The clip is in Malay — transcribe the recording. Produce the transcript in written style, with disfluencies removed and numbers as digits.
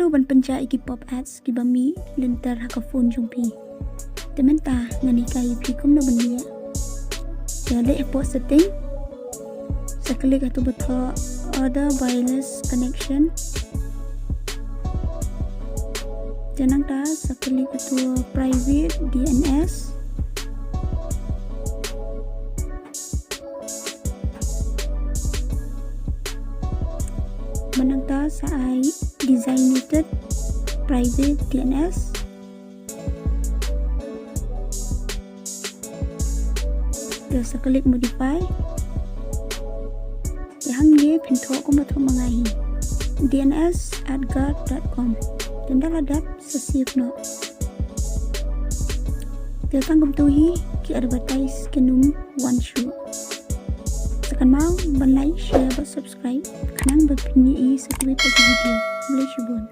Kumno ban penja iki pop ads ki bami lentar haka phone jumpi. Tementa ngani kai pi kumno ban dia. Jadi airport setting. Seklik atau betul other wireless connection. Jangan ta seklik atau private DNS. Menangta saai designated private DNS. Terus klik modify. Yang dia pintu aku betul mengahi dns@guard.com dan dah ladap sesiap no. Dia tanggap tuhi ki advertise kenum one show. Sekan mau ban like, share, subscribe. Kanang berpinyi sekali pagi video. Boleh syubun.